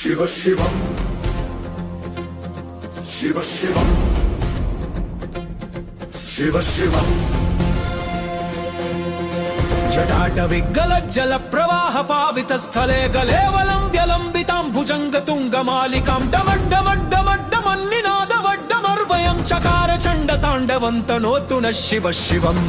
शिव शिवम शिव शिवम शिव शिवम जटाटविगलज्जल प्रवाह पावित स्थले गलेवलं व्यलंबितां भुजंग तुंगमालिकां डमड्डमड्डमड्डमन्निनादवड्डमर्वयं चकार चंड तांडवन्तनोतु न शिव शिवम्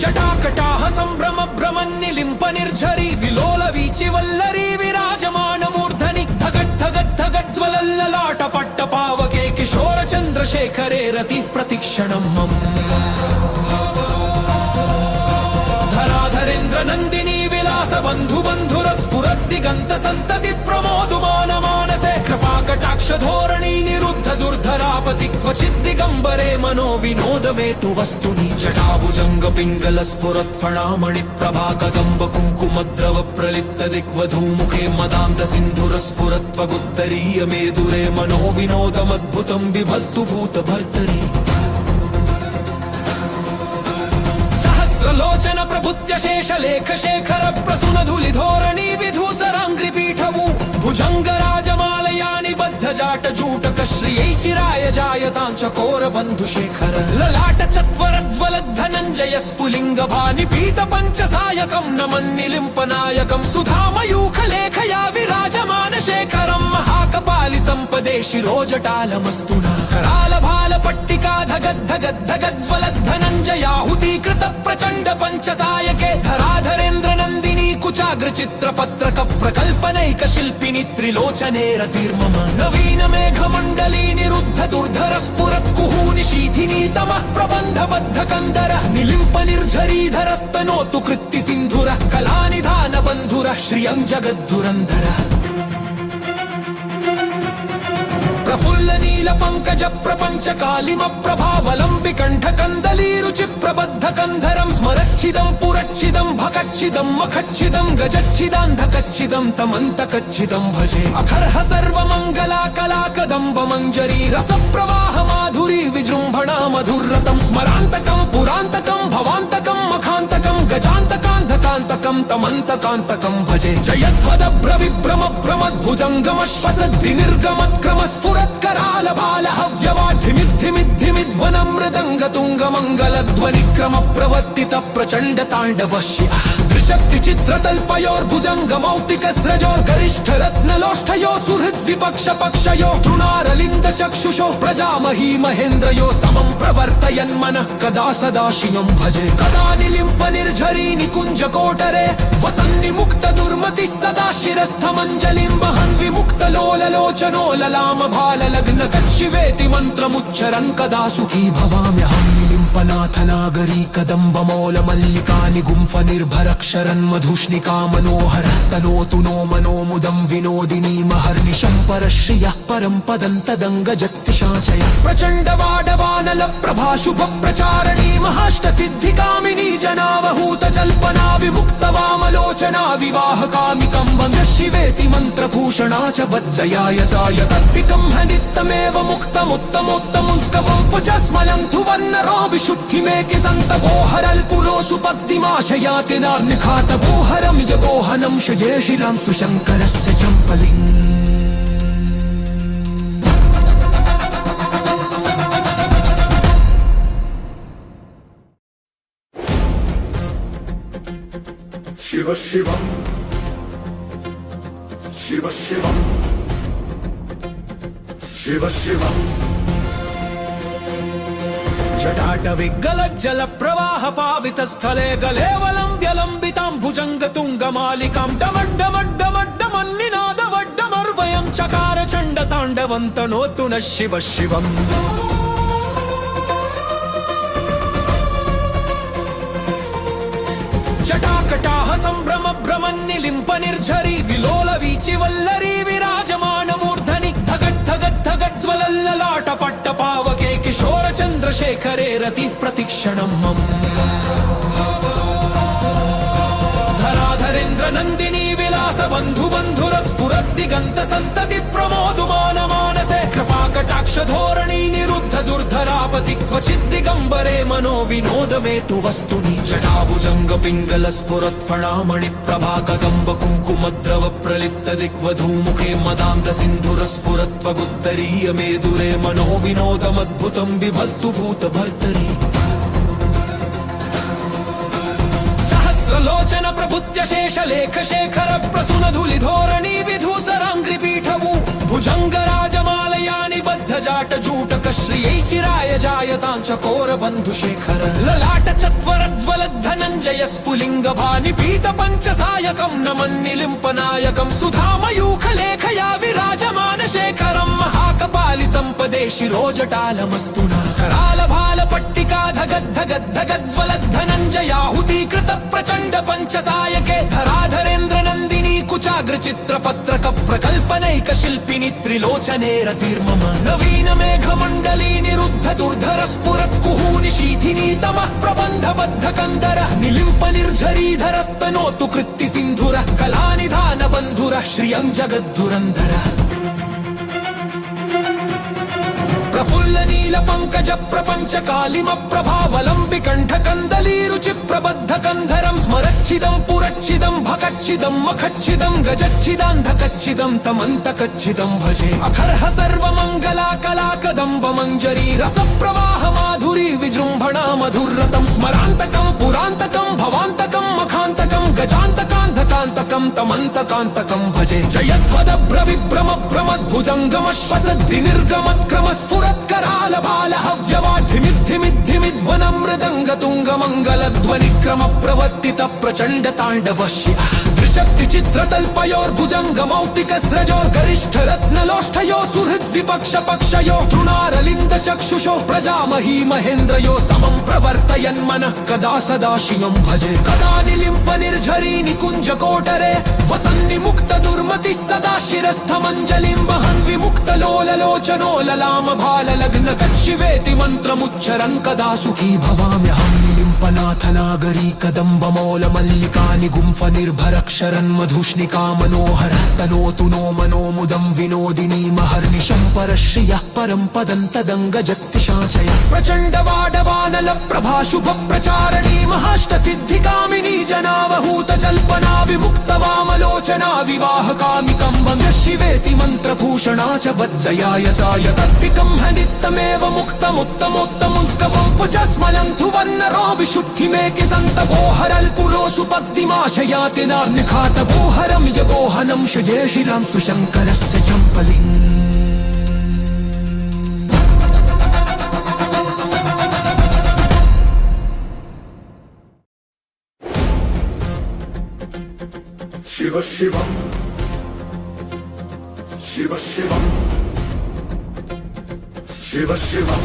जटाकटाह संभ्रम भ्रमन्निलिम्प निर्झरी विलोल वीचि वल्लरी विराजमान मूर्धनि धगट् धगट् धगट् ज्वलल्ललाट पट्ट पावके किशोर चंद्रशेखरे रति प्रतिक्षणम् मम धराधरेन्द्र नंदिनी विलास बंधु बंधुर स्फुरद्दिगंत संतति प्रमोदुमान मानसे कृपा कटाक्ष धोरणी निरुद्ध दुर्धरापति क्वचित् दिगंबरे मनो विनोद मे तु वस्तुनि जटाभुजंग पिंगल स्फुरत् फणामणि प्रभा कदंब कुंकुमद्रव प्रलिप्त दिग्वधूमुखे मदान्त सिन्धुर स्फुरत्वगुत्तरीय मेदुरे मनो विनोदमद्भुतं बिभत्तु भूत भर्तरि लोचन प्रभुत्य शेष लेख शेखर प्रसून धूलि धोरणी विधूसरांग्रि पीठवु भुजंग राजमालयानि बद्ध जाट जूटक श्रियै चिराय जायतां चकोर बंधु शेखर ललाट चत्वर ज्वल धनंजय स्फुलिंग भानि पीत पंच सायकं नमन्निलिम्प नायकं सुधामयूख लेखया विराजमान शेखरं महाकपालि संपदे शिरोजटालमस्तुना कराल भाल पट्टिका धगद् धगद् धगद् ज्वल धनंजयाहुति कृत प्रचंड पंच सायके धराधरेन्द्र नंदिनी कुचाग्र चित्र पत्रक प्रकल्पनैक शिल्पिनि त्रिलोचने रतिर्मम नवीन मेघ मंडली निरुद्ध दुर्धर स्फुरत् कुहूनि शीथिनी तमः प्रबंध बद्ध कंदर निलिम्प निर्झरीधर स्तनोतु कृत्ति सिंधुर कलानिधान बंधुर श्रियं जगद्धुरंधर प्रफुल्ल नील पंकज प्रपंच कालिम प्रभावलंबि कंठ कंदली रुचि प्रबद्ध कंधरं स्मरच्छिदं पुरच्छिदं भकच्छिदं मखच्छिदं गजच्छिदान्धकच्छिदं तमन्तकच्छिदं भजे अखर्ह सर्वमंगला कला कदंब मंजरी रस प्रवाह माधुरी विजृंभणा मधुरतं स्मरान्तकं पुरान्तकं भवान्तकं मखान्तकं गजान्तकान्धकान्तकं तमन्तकान्तकं भजे जयध्वदभ्र विभ्रम भ्रमद्भुजङ्गमश्वसद्धि निर्गमत्क्रम स्फुरत्कराल बाल हव्यवाद्धिमिद्धिमिद्धिमिद्वनं मृदङ्ग तुङ्ग मङ्गलध्वनिक्रम प्रवर्तित प्रचण्ड ताण्डवश्य त्रिशक्ति चित्रतल्पयोर्भुजङ्ग मौक्तिक स्रजोर्गरिष्ठ रत्नलोष्ठयो सुहृद् विपक्ष पक्षयो तृणारलिन्द चक्षुषो प्रजामही महेन्द्रयो समं प्रवर्तयन् मनः कदा सदा शिवं भजे कदा निलिम्प निर्झरी निकुञ्ज कोटरे वसन्नि मुक्त दुर्मतिः सदा शिरस्थमञ्जलिं वहन् विमुक्त लोललोचनो ललाम भाल लग्न कच्छिवेति मन्त्रमुच्चरन् कदा सुखी भवाम्यहं निलिम्पनाथ नागरी कदम्ब मौल मल्लिकानि गुम्फ निर्भरक्षरन् मधुष्णिका मनोहर तनोतु नो मनो मुदं विनोदिनी महर्निशं परश्रियः परं पदं तदङ्गजत्पिशाचय प्रचण्ड वाडवानल प्रभा शुभ प्रचारणी महाष्ट सिद्धिकामिनी जनावहूत जल्पना विमुक्त वामलोचना विवाह कामिकं वन्द्य शिवेति मन्त्रभूषणा च वज्जयाय चाय तत्पिकं हनित्तमेव मुक्तमुत्तमोत्तमुंस्कवं पुजस्मलन्थु वन्नरो विशुद्धिमेकि सन्तगोहरल्पुरोऽसु पक्तिमाशयाति नार्निखात गोहरं यगोहनं शजे शिलां सुशङ्करस्य चम्पलिम् शिव शिवम शिव शिवम शिव शिवम जटाटविगलज्जल प्रवाह पावित स्थले गलेवलं व्यलंबितां भुजंग तुंगमालिकां डमड्डमड्डमड्डमन्निनादवड्डमर्वयं चकार चंड तांडवन्तनोतु न शिव शिवम् जटाकटाह संभ्रम भ्रमन्निलिम्प निर्झरी विलोल वीचि वल्लरी विराजमान मूर्धनि धगट् धगट् धगट् ज्वलल्ललाट पट्ट पावके किशोर चंद्रशेखरे रति प्रतिक्षणं मम धराधरेन्द्र नंदिनी विलास बंधु बंधुर स्फुरद्दिगंत संतति प्रमोदुमान मानसे कृपा कटाक्ष धोरणी निरुद्ध दुर्धरापति क्वचित् दिगंबरे मनोविनोदमेतु वस्तुनि जटाभुजंग पिंगल स्फुरत्फणामणि प्रभाकगंब कुङ्कुमद्रव प्रलिप्त दिग्वधूमुखे मदान्त सिन्धुर स्फुरत्वगुत्तरीय मेदुरे मनोविनोदमद्भुतं बिभर्तु भूतभर्तरि सहस्रलोचन प्रभुत्य शेषलेख शेखर प्रसून धूलिधोरणी विधूसराङ्घ्रि पीठवु भुजंग राजमालयानि बद्ध जाट जूटक श्रियै चिराय जायतां चकोर बन्धुशेखर ललाट चत्वरज्वल धनञ्जय स्फुलिङ्ग भानि पीत पञ्चसायकं नमन्निलिम्पनायकं सुधामयूख लेखया विराजमान शेखरं महाकपालि सम्पदे शिरोजटालमस्तुना कराल भाल पट्टिका धगद्धगद्धगज्वल धनञ्जयाहुतीकृत प्रचण्ड पञ्चसायके धराधरेन्द्र नन्दिनी कुचाग्र चित्रपत्रक प्रकल्पनैक शिल्पिनि त्रिलोचने रतिर्मम नवीन मेघमण्डली निरुद्ध दुर्धर स्फुरत् कुहूनि शीथिनी तमः प्रबन्ध बद्ध कन्दर निलिम्प निर्झरीधरस्तनोतु कृत्ति सिन्धुर कलानिधान बन्धुर श्रियं जगद्धुरन्धर प्रफुल्ल नील पंकज प्रपंच कालिम प्रभावलंबि कंठ कंदली रुचि प्रबद्ध कंधरं स्मरच्छिदं पुरच्छिदं भकच्छिदं मखच्छिदं गजच्छिदान्धकच्छिदं तमन्तकच्छिदं भजे अखर्ह सर्वमंगला कला कदम्ब मंजरी रस प्रवाह माधुरी विजृंभणा मधुरतं स्मरान्तकं पुरान्तकं भवान्तकं मखान्तकं गजान्तकान्धकान्तकं तमन्तकान्तकं भजे जयध्वद भ्रविभ्रम भ्रमद्भुजङ्गमश्वसद्धि निर्गमत्क्रम स्फुरत्कराल बाल हव्यवाद्धिमिद्धिमिद्धिमिद्वनं मृदङ्ग तुङ्ग मङ्गलध्वनिक्रम प्रवर्तित प्रचण्ड ताण्डव शिव त्रिशक्ति चित्रतल्पयोर्भुजङ्ग मौक्तिक स्रजोर्गरिष्ठ रत्नलोष्ठयो सुहृद् विपक्ष पक्षयो तृणारलिन्द चक्षुषो प्रजामही महेन्द्रयो समं प्रवर्तयन् मनः कदा सदा शिवं भजे कदा निलिम्प निर्झरी निकुञ्ज कोटरे वसन्निमुक्त दुर्मतिः सदा शिरस्थमञ्जलिं वहन् विमुक्त लोललोचनो ललाम भाल लग्न कच्छिवेति मन्त्रमुच्चरन् कदा सुखी भवाम्यहं निलिम्पनाथ नागरी कदम्ब मौल मल्लिकानि गुम्फ निर्भरक्षरन् मधुष्णिका मनोहर तनोतु नो मनो मुदं विनोदिनी महर्निशं परश्रियः परं पदं तदङ्गजत्तिशाचय प्रचण्ड वाडवानल प्रभा शुभ प्रचारणी महाष्ट सिद्धिकामिनी जनावहूत जल्पना विमुक्त वामलोचना विवाह कामिकं शिवेति मन्त्रभूषणा च वज्जयाय चाय तत्पिकं हनित्तमेव मुक्तमुत्तमोत्तमुंस्कवं पुजस्मलन्थु वन्नरो विशुद्धिमेकि सन्त गोहरल् कुलोसु पद्दिमाशयाति नार्निखात भूहरं यगोहनं शुजे शिरां सुशङ्करस्य चम्पलिम् शिव शिवं शिव शिवं शिव शिवं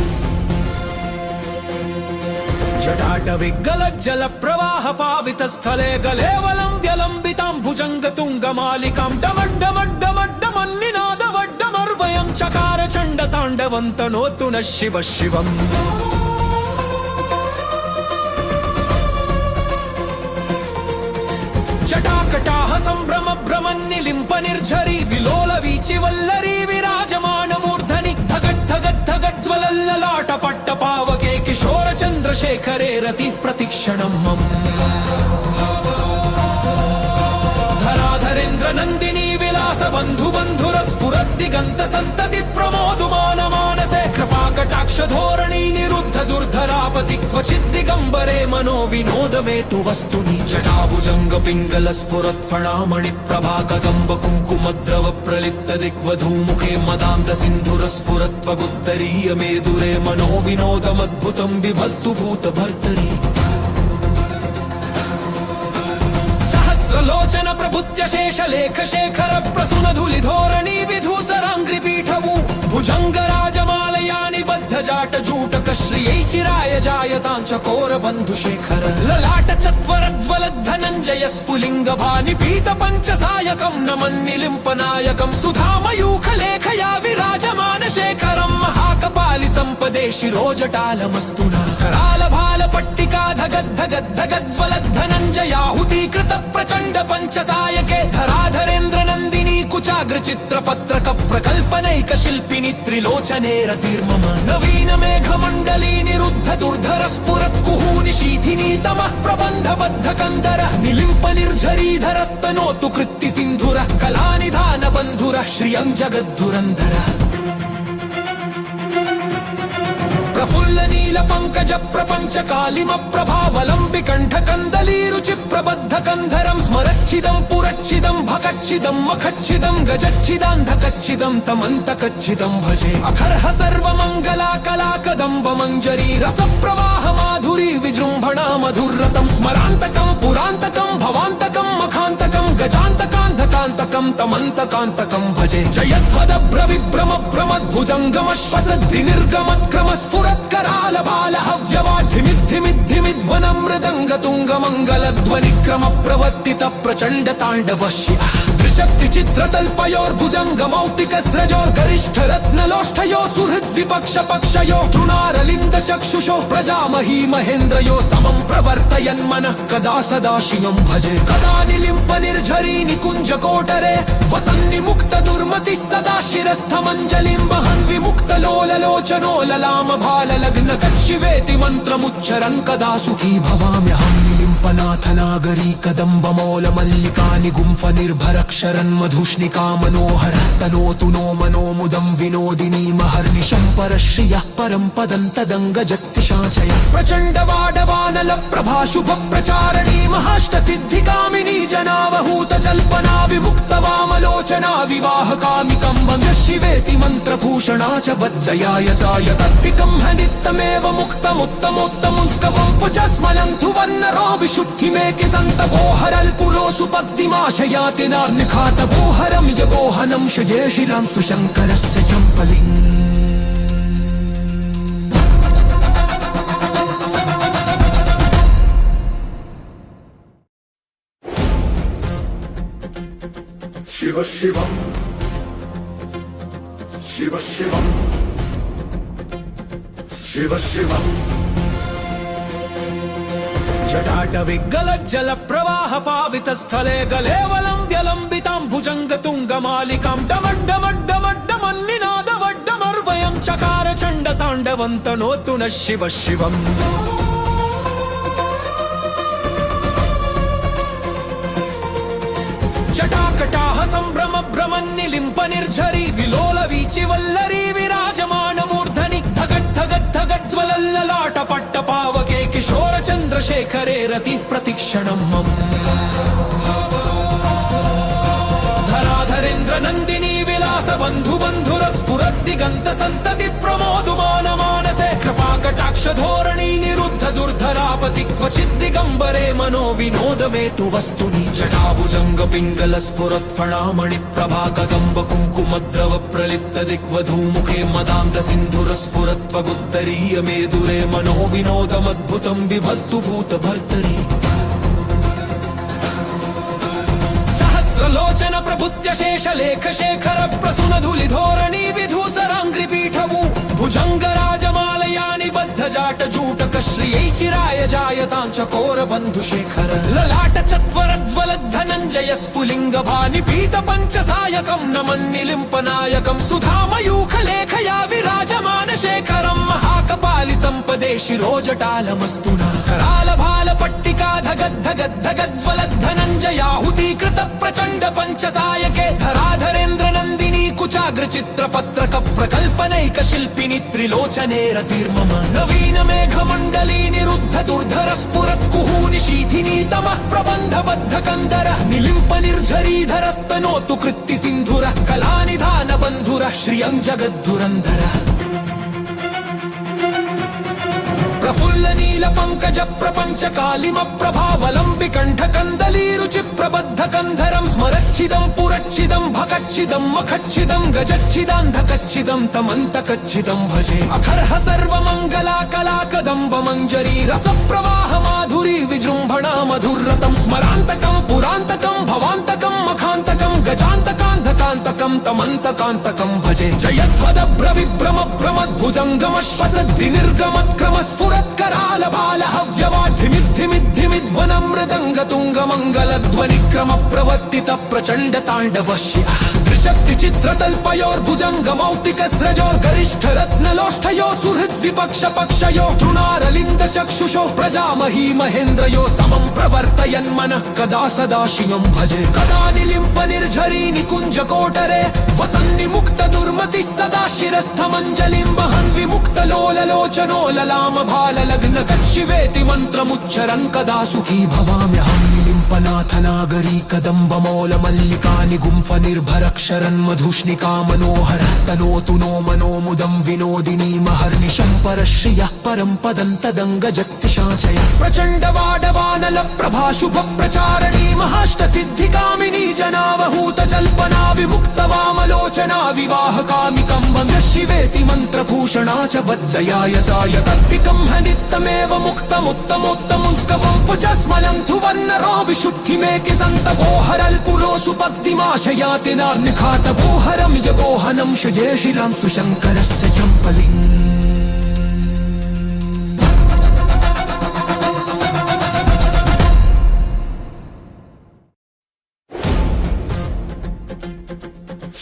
जटाटविगलज्जल प्रवाह पावित स्थले गलेवलम्ब्यलम्बितां भुजङ्ग तुङ्गमालिकां डमड्डमड्डमड्डमन्निनादवड्डमर्वयं चकार चण्ड ताण्डवन्तनोतु नः शिव शिवम् जटाकटाह सम्भ्रम भ्रमन्निलिम्प निर्झरी विलोल वीचि वल्लरी विराजमान मूर्धनि धगट् धगट् धगट् ज्वलल्ललाट पट्ट पावके किशोर चन्द्रशेखरे रति प्रतिक्षणं मम धराधरेन्द्र नन्दिनी विलास बन्धु बन्धुर स्फुरद्दिगन्त सन्तति प्रमोदुमान मानसे कृपाकटाक्ष धोरणी निरुद्ध दुर्धरापति क्वचित् दिगम्बरे मनो विनोदमेतु वस्तुनि जटाभुजंग पिंगल स्फुरत्फणामणि प्रभाकगंब कुङ्कुमद्रव प्रलिप्त दिग्वधूमुखे मदान्त सिन्धुर स्फुरत्वगुत्तरीय मेदुरे मनो विनोदमद्भुतं बिभर्तु भूतभर्तरि सहस्रलोचन प्रभुत्य शेषलेख शेखर प्रसून धूलिधोरणी विधूसराङ्घ्रि पीठवु भुजंग राजमालयानि बद्ध जाट जूटक श्रियै चिराय जायतां चकोर बन्धुशेखर ललाट चत्वरज्वल धनञ्जय स्फुलिङ्ग भानि पीत पञ्चसायकं नमन्निलिम्पनायकं सुधामयूख लेखया विराजमान शेखरं महाकपालि सम्पदे शिरोजटालमस्तुना कराल भाल पट्टिका धगद्धगद्धगज्वल धनञ्जयाहुतीकृत प्रचण्ड पञ्चसायके धराधरेन्द्र नन्दिनी कुचाग्र కుచాగ్ర చిత్ర పత్రక ప్రకల్పనైక శిల్పిని త్రిలోచనే రతిర్మమ నవీన మేఘ మండలీ నిరుద్ధ దుర్ధర స్ఫురత్ కుహూని శీథిని తమః ప్రబంధ బద్ధ కందర నిలింప నిర్ఝరీధర స్తనోతు కృత్తి సింధుర కళానిధాన బంధుర శ్రియం జగద్ధురంధర ప్రఫుల్ల నీల పంకజ ప్రపంచ కాళిమ ప్రభావలంబి కంఠ కందలీ రుచి ప్రబద్ధ కంధరం స్మరచ్చిదం పురచ్చిదం భకచ్చిదం మఖచ్చిదం గజచ్చిదాంధకచ్చిదం తమంతకచ్చిదం భజే అఖర్హ సర్వమంగళా కళాకదంబ మంజరీ రస ప్రవాహ మాధురీ విజృంభణా మధుర్రతం స్మరాంతకం పురాంతకం భవాంతకం మఖాంతకం గజాంతకాంధకాంతకం తమంతకాంతకం భజే జయధ్వదభ్ర విభ్రమ భ్రమద్భుజంగమశ్వసద్ధి నిర్గమత్క్రమ స్ఫురత్కరాల బాల హవ్యవాధిమిద్ధిమిద్ధిమిద్వనం మృదంగ తుంగ మంగళ ధ్వని క్రమ ప్రవర్తిత ప్రచండ తాండవ శివ త్రిశక్తి చిత్రతల్పయోర్భుజంగ మౌక్తిక స్రజోర్గరిష్ఠ రత్నలోష్ఠయో సుహృద్ విపక్ష పక్షయో తృణారలింద చక్షుషో ప్రజామహీ మహేంద్రయో సమం ప్రవర్తయన్ మనః కదా సదా శివం భజే కదా నిలింప నిర్ఝరీ నికుంజ కోటరే వసన్ని ముక్త దుర్మతి సదా శిరస్థమంజలిం వహన్ విముక్త లోలలోచనో లలామ భాల లగ్న కచ్చివేతి మంత్రముచ్చరన్ కదా సుఖీ భవామ్యహం నిలింపనాథ నాగరీ కదంబ మౌల మల్లికాని గుంఫ నిర్భరక్షరన్ మధుష్ణికా మనోహర తనోతు నో మనోముదం వినోదినీ మహర్నిశం పరశ్రియ పరం పదం తదంగ జత్తిశాచయ ప్రచండ వాడవానల ప్రభాశుభ ప్రచారణీ మహాష్ట సిద్ధి కామినీ జనావహూత జల్పనా విముక్త వామలోచనా వివాహ కామికం వంద శివేతి మంత్రభూషణా చ వజ్జయాయ చాయ తత్పికం హనిత్తమేవ ముక్తముత్తమోత్తముం స్కవం పుజస్మలంతు వన్నరో విశుద్ధిమేకి సంత గోహరల్ కులోసు పద్దిమాశయాతి నార్నిఖాత గోహరం యగోహనం శజేషిలాం సుశంకరస్య చంపలిం శివ శివం శివ శివం శివ శివం జటాటవిగ్గలజ్జల ప్రవాహ పావిత స్థలే గలేవలంబ్యలంబితాం భుజంగ తుంగ మాలికాం డమడ్డమడ్డమడ్డమన్నినాదవడ్డమర్వయం చకార చండ తాండవంతనోతు న శివ శివం జటాకటాహ సంభ్రమ భ్రమన్నిలింప నిర్ఝరీ విలోల వీచి వల్లరీ విరాజమాన మూర్ధని ధగద్ధగద్ధగజ్వలల్లలాట పట్ట పావకే కిశోర చంద్రశేఖరే రతి ప్రతిక్షణం ధరాధరేంద్ర నందినీ విలాస బంధు బంధుర స్ఫురద్దిగంత సంతతి ప్రమోదు మాన మానసే కృపాకటాక్ష ధోరణీ నిరుద్ధ దుర్ధరాపతి క్వచిద్ దిగంబరే మనో వినోదమేతు వస్తుని జటాభుజంగ పింగళ స్ఫురత్ ఫణామణి ప్రభా కదంబ కుంకుమద్రవ ప్రలిప్త దిగ్వధూముఖే మదాంత సింధుర స్ఫురత్వగుత్తరీయ మేదురే మనో వినోదమద్భుతం బిభత్తు భూత భర్తరీ లోచన ప్రభుత్య శేష లేఖ శేఖర ప్రసున ధులి ధోరణి విధూసరాంగ్రి పీఠము భుజంగ రాజమాలయాని బద్ధ జాట జూటక శ్రియై చిరాయ జాయతాంచ కోర బంధు శేఖర లలాట చత్వరజ్వల ధనంజయ స్ఫులింగ భాని పీత పంచ సాయకం నమన్నిలింప నాయకం సుధామయూఖ లేఖయా విరాజమాన శేఖరం మహాకపాలి సంపదే శిరోజటాలమస్తునా కరాల భాల పట్టికా ధగద్ధగద్ధగజ్వల ధనంజయాహుతీకృత ప్రచండ పంచ సాయకే ధరాధరేంద్ర నందినీ కుచాగ్ర చిత్ర పత్రక ప్రకల్పనైక శిల్పిని త్రిలోచనే రతిర్మమ నవీన మేఘ మండలీ నిరుద్ధ దుర్ధర స్ఫురత్ కుహూని శీథిని తమః ప్రబంధ బద్ధ కందర నిలింప నిర్ఝరీధర స్తనోతు కృత్తి సింధుర కళానిధాన బంధుర శ్రియం జగద్ధురంధర ప్రఫుల్ల నీల పంకజ ప్రపంచ కాళిమ ప్రభావలంబి కంఠ కందలీ రుచి ప్రబద్ధ కంధరం స్మరచ్చిదం పురచ్చిదం భకచ్చిదం మఖచ్చిదం గజచ్చిదాంధకచ్చిదం తమంతకచ్చిదం భజే అఖర్హ సర్వమంగళా కళాకదంబ మంజరీ రస ప్రవాహ మాధురీ విజృంభణా మధుర్రతం స్మరాంతకం పురాంతకం భవాంతకం మఖాంతకం గజాంతకాంధకాంతకం తమంతకాంతకం భజే జయధ్వదభ్ర విభ్రమ భ్రమద్భుజంగమశ్వసద్ధి నిర్గమత్క్రమ స్ఫురత్కరాల బాల హవ్యవాధిమిద్ధిమిద్ధిమిద్వనం మృదంగ తుంగ మంగళ ధ్వని క్రమ ప్రవర్తిత ప్రచండ తాండవ శివ त्रिशक्ति चित्रतल्पयोर्भुजङ्गमौक्तिकस्रजोर्गरिष्ठरत्नलोष्ठयो सुहृद्विपक्ष पक्षयो तृणारलिन्द चक्षुषो प्रजामही महेन्द्रयो समं प्रवर्तयन् मनः कदा सदा शिवं भजे कदा निलिम्प निर्झरी निकुञ्ज कोटरे वसन्नि मुक्त दुर्मतिः सदा शिरस्थमञ्जलिं वहन् विमुक्त लोललोचनो ललाम भाल लग्न कच्छिवेति मन्त्रमुच्चरन् कदा सुखी भवाम्यहं निलिम्पनाथ नागरी कदम्बमौल मल्लिकानि गुम्फ निर्भरक्षरन् मधुष्णिका मनोहर तनोतु नो मनो मुदं विनोदिनी महर्निशं परश्रियः परं पदं तदङ्गजत्तिशाचय प्रचण्ड वाडवानल प्रभा शुभ प्रचारणी महाष्ट सिद्धिकामिनी जनावहूत जल्पना विमुक्त वामलोचना विवाह कामिकं वन्द्य शिवेति मन्त्रभूषणा च वज्जयाय चाय तत्पिकं हनित्तमेव मुक्तमुत्तमोत्तमुंस्कवं पुजस्मलन्थु वन्नरो विशुद्धिमेकि सन्तपोहरल् पुरोसु पक्तिमाशयाति नार्निखातपोहरं यगोहनं शुजे शिरां सुशङ्करस्य चम्पलिम्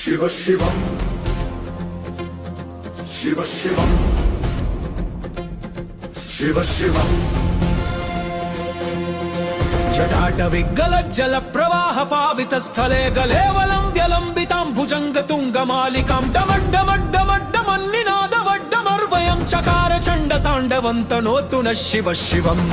शिव शिवं शिव शिवं शिव शिवं जटाटविगलज्जल प्रवाह पावित स्थले गलेवलं व्यलम्बितां भुजङ्ग तुङ्गमालिकां डमड्डमड्डमड्डमन्निनादवड्डमर्वयं चकार चण्ड ताण्डवन्तनोतु नः शिव शिवम्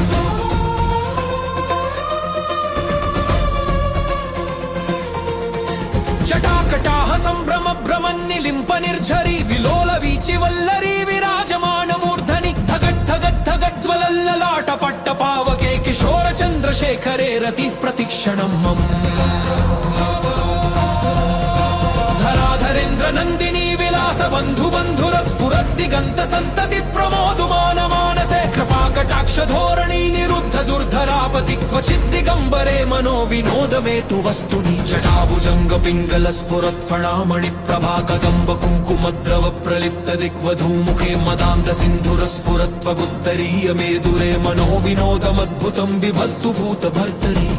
जटाकटाह सम्भ्रम भ्रमन्निलिम्प निर्झरी विलोल वीचि वल्लरी विराजमान मूर्धनि धगट् धगट् धगट् ज्वलल्ललाट पट्ट पावके किशोर चन्द्रशेखरे रति प्रतिक्षणं मम धराधरेन्द्र नन्दिनी विलास बन्धु बन्धुर स्फुरद्दिगन्त सन्तति प्रमोदुमान मानसे कृपाकटाक्ष धोरणी निरुद्ध दुर्धरापति क्वचित् दिगम्बरे मनो विनोद मे तु वस्तुनि जटाभुजङ्ग पिङ्गल स्फुरत्फणामणि प्रभा कदम्ब कुङ्कुमद्रव प्रलिप्त दिग्वधूमुखे मदान्ध सिन्धुर स्फुरत्वगुत्तरीय मेदुरे मनो विनोदमद्भुतं बिभत्तु भूत भर्तरि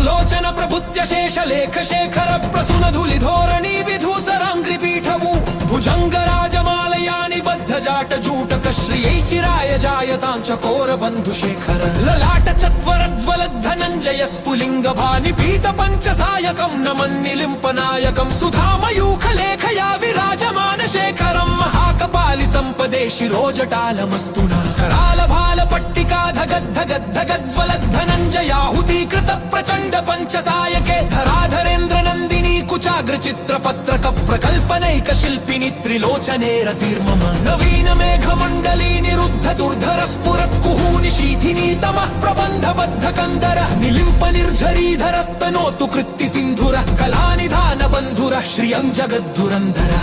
लोचन प्रभुत्य शेष लेख शेखर प्रसून धूलि धोरणी विधूसराङ्घ्रि पीठवु भुजङ्ग राजमालयानि बद्ध जाट जूटक श्रियै चिराय जायतां चकोर बन्धु शेखर ललाट चत्वर ज्वलद् धनञ्जय स्फुलिङ्ग भानि पीत पञ्च सायकं नमन्निलिम्प नायकं सुधामयूख लेखया विराजमान शेखरं महाकपालि सम्पदे शिरोजटालमस्तु न कराल भाल पट्टिका धगद् धगद् धगद् ज्वलद् धनञ्जयाहुतीकृत प्रचण्ड पञ्चसायके धराधरेन्द्र नन्दिनी कुचाग्र चित्रपत्रक प्रकल्पनैक शिल्पिनि त्रिलोचने रतिर्मम नवीन मेघमण्डली निरुद्ध दुर्धर स्फुरत् कुहूनि शीथिनी तमः प्रबन्ध बद्ध कन्दर निलिम्प निर्झरीधरस्तनोतु कृत्ति सिन्धुर कलानिधान बन्धुर श्रियं जगद्धुरन्धर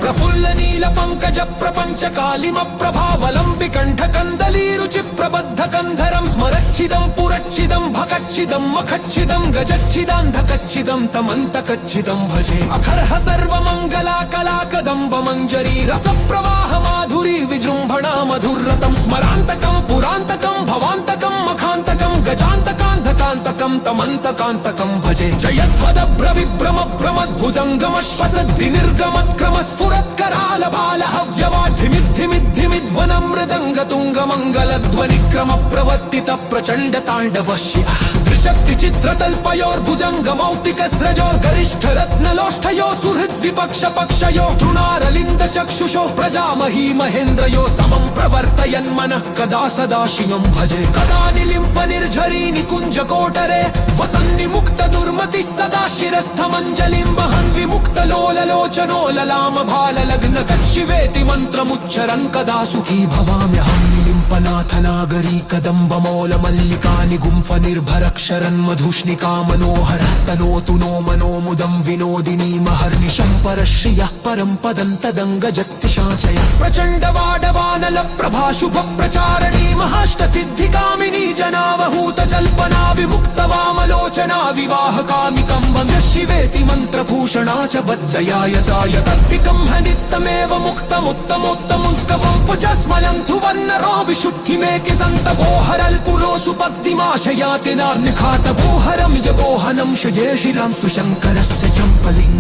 प्रफुल्ल नील पंकज प्रपंच कालिम प्रभावलंबि कंठ कंदली रुचि प्रबद्ध कंधरं स्मरच्छिदं पुरच्छिदं भकच्छिदं मखच्छिदं गजच्छिदान्धकच्छिदं तमन्तकच्छिदं भजे अखर्ह सर्वमंगला कला कदम्ब मंजरी रस प्रवाह माधुरी विजृंभणा मधुरतं स्मरान्तकं पुरान्तकं भवान्तकं मखान्तकं गजान्तकान्धकान्तकं तमन्तकान्तकं भजे जयध्वद भ्रविभ्रम भ्रमद्भुजङ्गमश्वसद्धि निर्गमत्क्रम स्फुरत्कराल बाल हव्यवाद्धिमिद्धिमिद्धिमिद्वनं मृदङ्ग तुङ्ग मङ्गलध्वनिक्रम प्रवर्तित प्रचण्ड ताण्डवश्य त्रिशक्ति चित्रतल्पयोर्भुजङ्गमौक्तिकस्रजोर्गरिष्ठ रत्नलोष्ठयो सुहृद्विपक्ष पक्षयो तृणारलिन्द चक्षुषो प्रजामही महेन्द्रयो समं प्रवर्तयन् मनः कदा सदा शिवं भजे कदा निलिम्प निर्झरी निकुञ्ज कोटरे वसन्नि मुक्त दुर्मतिः सदा शिरस्थमञ्जलिं वहन् विमुक्त लोललोचनो ललाम भाल लग्न कच्छिवेति मन्त्रमुच्चरन् कदा सुखी भवाम्यहं निलिम्पनाथ नागरी कदम्बमौल मल्लिकानि गुम्फ निर्भरक्षरन् मधुष्णिका मनोहर तनोतु नो मनो मुदं विनोदिनी महर्निशं परश्रियः परं पदं तदङ्गजत्तिशाचय प्रचण्ड वाडवानल प्रभा शुभ प्रचारणी महाष्ट सिद्धिकामिनी जनावहूत जल्पना विमुक्त वामलोचना विवाह कामिकं वन्द्य शिवेति मन्त्रभूषणा च वज्जयाय चाय तत्पिकं हनित्तमेव मुक्तमुत्तमोत्तमुंस्कवं पुजस्मलन्थु वन्नरो विशुद्धिमेकि सन्तपोहरल् कुलोऽसु पद्दिमाशयाति नार्निखातपोहरं यगोहनं शुजे शिरां सुशङ्करस्य चम्पलिम्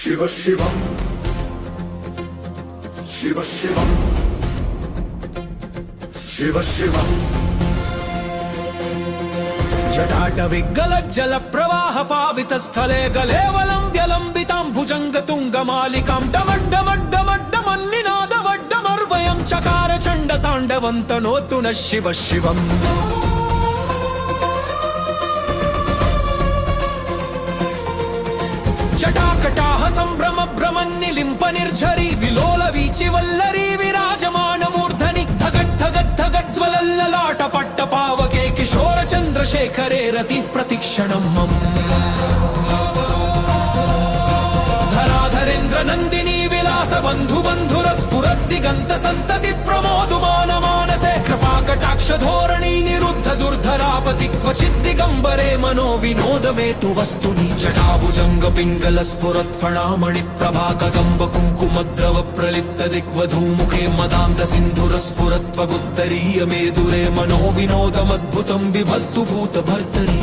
शिव शिवम् शिव शिवम् शिव शिवम् जटाटविगलज्जल प्रवाह पावित स्थले गलेवलं व्यलम्बितां भुजंग तुंगमालिकां डमड्डमड्डमड्डमन्निनादवड्डमर्वयं चकार चण्ड ताण्डवन्तनोतु नः शिव शिवम् जटाकटाह सम्भ्रम भ्रमन्निलिम्प निर्झरी विलोल वीचि वल्लरी विराजमान मूर्धनि धगट् धगट् धगट् ज्वलल्ललाट पट्ट पावके किशोर चन्द्रशेखरे रति प्रतिक्षणं मम धराधरेन्द्र नन्दिनी विलास बन्धु बन्धुर स्फुरद्दिगन्त सन्तति प्रमोदुमान मानसे कृपाकटाक्ष धोरणी निरुद्ध दुर्धरापति क्वचित् दिगम्बरे मनो विनोद मे तु वस्तुनि जटाभुजंग पिङ्गल स्फुरत्फणामणि प्रभाकगम्ब कुङ्कुमद्रव प्रलिप्त दिग्वधूमुखे मदान्त सिन्धुर स्फुरत्वगुत्तरीय मेदुरे मनो विनोदमद्भुतं बिभर्तु भूत भर्तरि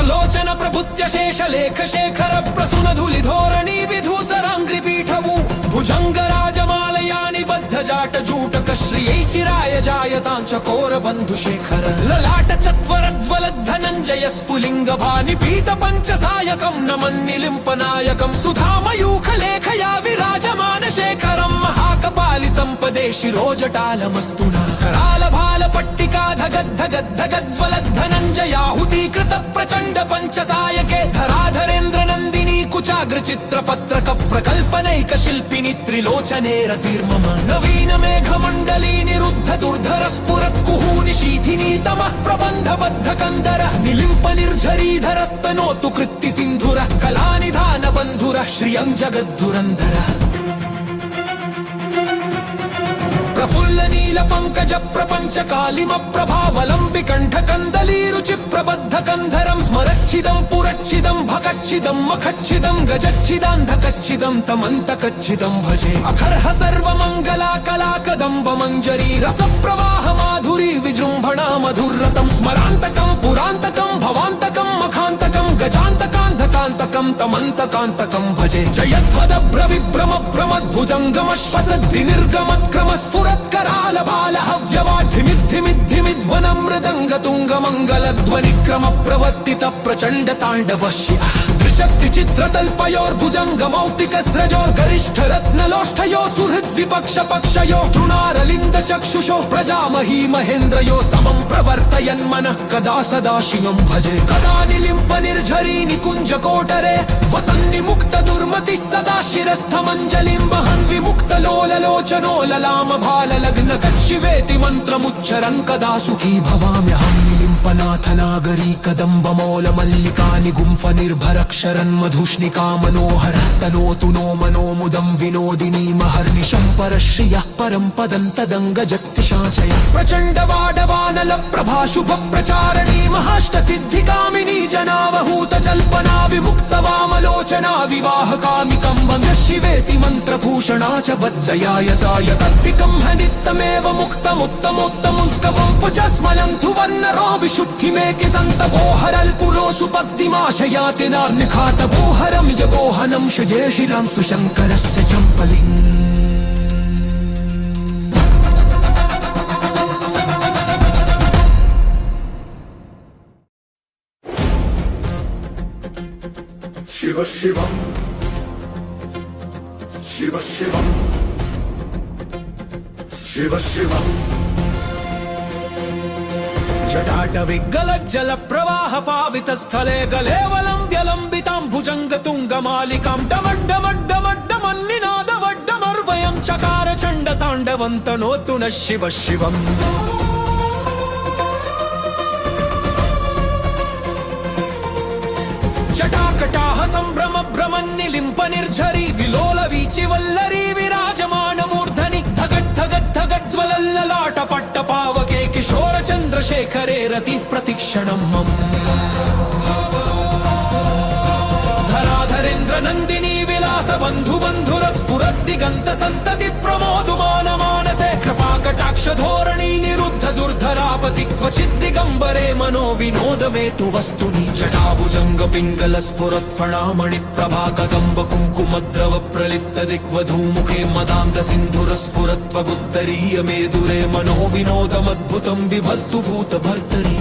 लोचन प्रभुत्य शेष लेख शेखर प्रसून धूलि धोरणी विधूसरांग्रि पीठवु भुजंग राजमालयानि बद्ध जाट जूटक श्रियै चिराय जायतां चकोर बंधु शेखर ललाट चत्वर ज्वलद् धनञ्जय स्फुलिंग भानि पीत पंच सायकं नमन्निलिम्प नायकं सुधामयूख लेखया विराजमान शेखरं महाकपालि संपदे शिरोजटालमस्तुना कराल भाल पट्टिका धगद् धगद् धगद् ज्वलद् धनञ्जयाहुति कृत प्रचण्ड पंच सायके धराधरेन्द्र नन्दिनी कुचाग्र चित्र पत्रक प्रकल्पनैक शिल्पिनि त्रिलोचने रतिर्मम नवीन मेघ मण्डली निरुद्ध दुर्धर स्फुरत् कुहूनि शीथिनी तमः प्रबन्ध बद्ध कंदर निलिम्प निर्झरीधरस्तनोतु कृत्ति सिन्धुर कलानिधान बन्धुर श्रियं जगद्धुरन्धर प्रफुल्ल नील पंकज प्रपंच कालिम प्रभावलंबि कंठ कंदली रुचि प्रबद्ध कंधरं स्मरच्छिदं पुरच्छिदं भकच्छिदं मखच्छिदं गजच्छिदान्धकच्छिदं तमन्तकच्छिदं भजे अखर्ह सर्वमंगला कला कदम्ब मंजरी रस प्रवाह माधुरी विजृंभणा मधुरतं स्मरान्तकं पुरान्तकं भवान्तकं मखान्तकं गजान्तकान्धकान्तकं तमन्तकान्तकं भजे जयध्वदभ्र विभ्रम भ्रमद्भुजङ्गमश्वसद्धि निर्गमत्क्रम स्फुरत्कराल बाल हव्यवाद्धिमिद्धिमिद्धिमिद्वनं मृदङ्ग तुङ्ग मङ्गलध्वनिक्रम प्रवर्तित प्रचण्ड ताण्डव शिव त्रिशक्ति चित्रतल्पयोर्भुजङ्ग मौक्तिक स्रजोर्गरिष्ठ रत्नलोष्ठयो सुहृद् विपक्ष पक्षयो तृणारलिन्द चक्षुषो प्रजामही महेन्द्रयो समं प्रवर्तयन् मनः कदा सदा शिवं भजे कदा निलिम्प निर्झरी निकुञ्ज कोटरे वसन्निमुक्त दुर्मतिः सदा शिरस्थमञ्जलिं वहन् विमुक्त लोललोचनो ललाम भाल लग्न कच्छिवेति मन्त्रमुच्चरन् कदा सुखी भवाम्यहं निलिम्पनाथ नागरी कदम्ब मौल मल्लिका निगुम्फ निर्भरक्षरन् मधुष्णिका मनोहर तनोतु नो मनो मुदं विनोदिनी महर्निशं परश्रियः परं पदं तदङ्गजत्तिशाचय प्रचण्ड वाडवानल प्रभाशुभ प्रचारणी महाष्ट सिद्धिकामिनी जनावहूत जल्पना विमुक्त वामलोचना विवाह कामिकं वन्द्य शिवेति मन्त्रभूषणा च वज्जयाय चाय तत्पिकं हनित्तमेव मुक्तमुत्तमोत्तमुंस्कवं पुजस्मलं धुवन्नरो विशुद्धिमेकि सन्तपोहरल् कुलोऽसु पद्दिमाशयाति नार्निखातपोहरं यगोहनं शुजे शिरां सुशङ्करस्य चम्पलिम् शिव शिवम् शिव शिवम् शिव शिवम् जटाटविगलज्जल प्रवाह पावित स्थले गलेवलं व्यलम्बितां भुजंग तुंगमालिकां डमड्डमड्डमड्डमन्निनादवड्डमर्वयं चकार चण्ड ताण्डवन्तनोतु नः शिव शिवम् जटाकटाह सम्भ्रम भ्रमन्निलिम्प निर्झरी विलोल वीचि वल्लरी विराजमान मूर्धनि धगट् धगट् धगट् ज्वलल्ललाट पट्ट पावके किशोर चन्द्र चन्द्रशेखरे रति प्रतिक्षणम् मम धराधरेन्द्र नन्दिनी विलास बन्धु बन्धुरस्फुरद्दिगन्त सन्तति प्रमोदुमान मानसे कृपाकटाक्ष धोरणी निरुद्ध दुर्धरापति क्वचित् दिगम्बरे मनो विनोद मे तु वस्तुनि जटाभुजङ्ग पिङ्गल स्फुरत् फणामणि प्रभा कदम्ब कुङ्कुमद्रव प्रलिप्त दिग्वधूमुखे मदान्त सिन्धुर स्फुरत्वगुत्तरीय मेदुरे मनो विनोदमद्भुतं बिभर्तु भूत भर्तरि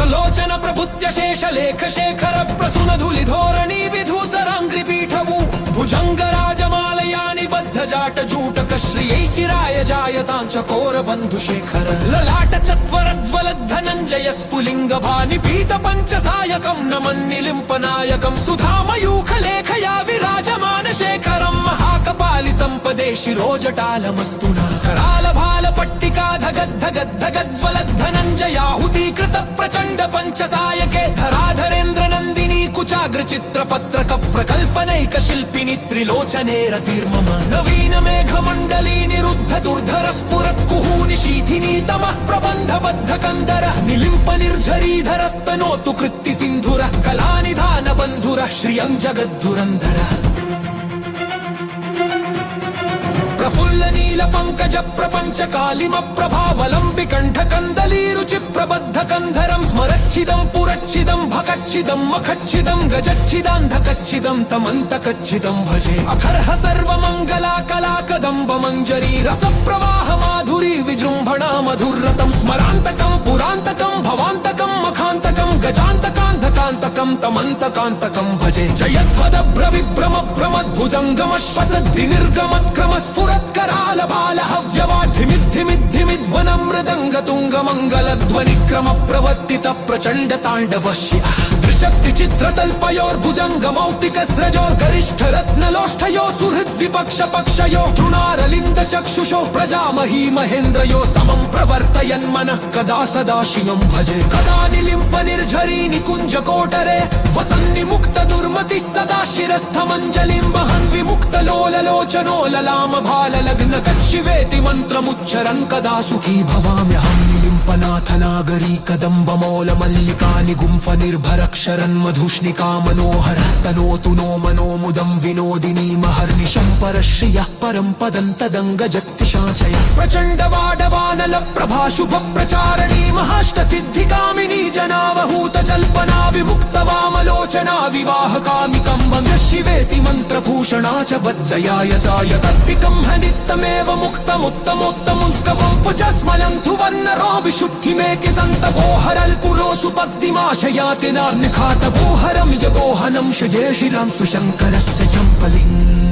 लोचन प्रभुत्य शेष लेख शेखर प्रसून धूलि धोरणी विधूसराङ्घ्रि पीठवु भुजंग राजमालयानि बद्ध जाट जूटक श्रियै चिराय जायतां चकोर बन्धु शेखर ललाट चत्वरज्वल धनञ्जय स्फुलिङ्ग भानि पीत पंच सायकं नमन्निलिम्पनायकं सुधामयूख लेखया विराजमान शेखरं महाकपालि सम्पदे शिरोजटालमस्तुना कराल भाल पट्टिका धगद्धगद्धगज्वल धनञ्जयाहुतीकृत प्रचण्ड पंच सायके धराधरेन्द्र नन्दिनी कुचाग्र चित्र पत्रक प्रकल्पनैक शिल्पिनि त्रिलोचने रतिर्मम नवीन मेघ मण्डली निरुद्ध दुर्धर स्फुरत् कुहूनि शीथिनी तमः प्रबन्ध बद्ध कन्दर निलिम्प निर्झरीधरस्तनोतु कृत्ति सिन्धुर कलानिधान बन्धुर श्रियं जगद्धुरन्धर प्रफुल्ल नील पंकज प्रपंच कालिम प्रभावलंबि कंठ कंदली रुचि प्रबद्ध कंधरं स्मरच्छिदं पुरच्छिदं भकच्छिदं मखच्छिदं गजच्छिदान्धकच्छिदं तमन्तकच्छिदं भजे अखर्ह सर्वमंगला कला कदम्ब मंजरी रस प्रवाह माधुरी विजृंभणा मधुरतं स्मरान्तकं पुरान्तकं भवान्तकं मखान्तकं गजान्तकान्धकान्तकं तमन्तकान्तकं भजे जयध्वदभ्र विभ्रम भ्रमद्भुजङ्गमश्वसद्धि निर्गमत्क्रम स्फुरत्कराल बाल हव्यवाधिमिद्धिमिद्धिमिद्वनं मृदङ्ग तुङ्ग मङ्गलध्वनिक्रम प्रवर्तित प्रचण्ड ताण्डवश्य त्रिशक्ति चित्रतल्पयोर्भुजङ्ग मौक्तिक स्रजोर्गरिष्ठ रत्नलोष्ठयो सुहृद् विपक्ष पक्षयो तृणारलिन्द चक्षुषो प्रजामही महेन्द्रयो समं प्रवर्तयन् मनः कदा सदा शिवं भजे कदा निलिम्प निर्झरी निकुञ्ज कोटरे वसन्नि मुक्त दुर्मतिः सदा शिरस्थमञ्जलिं वहन् विमुक्त लोललोचनो ललाम भाल लग्न कच्छिवेति मन्त्रमुच्चरन् कदा सुखी भवाम्यहं निलिम्पनाथ नागरी कदम्ब मौल मल्लिका निगुम्फ निर्भरक्षरन् मधुष्णिका मनोहर तनोतु नो मनो मुदं विनोदिनी महर्निशं परश्रियः परं पदं तदङ्गजत्तिशाचय प्रचण्ड वाडवानल प्रभा शुभ प्रचारणी महाष्ट सिद्धिकामिनी जनावहूत जल्पना विमुक्त वामलोचना विवाह कामिकं वन्द्य शिवेति मन्त्रभूषणा च वज्जयाय चाय तत्पिकं हनित्तमेव मुक्तमुत्तमोत्तमुंस्कवं पुजस्मलन्थु वर्णरो विशुद्धिमेकि सन्तपोहरल् कुरोसु पद्दिमाशयाति नार्निखात बोहरं यगोहनं शजे शिरां सुशङ्करस्य चम्पलिम्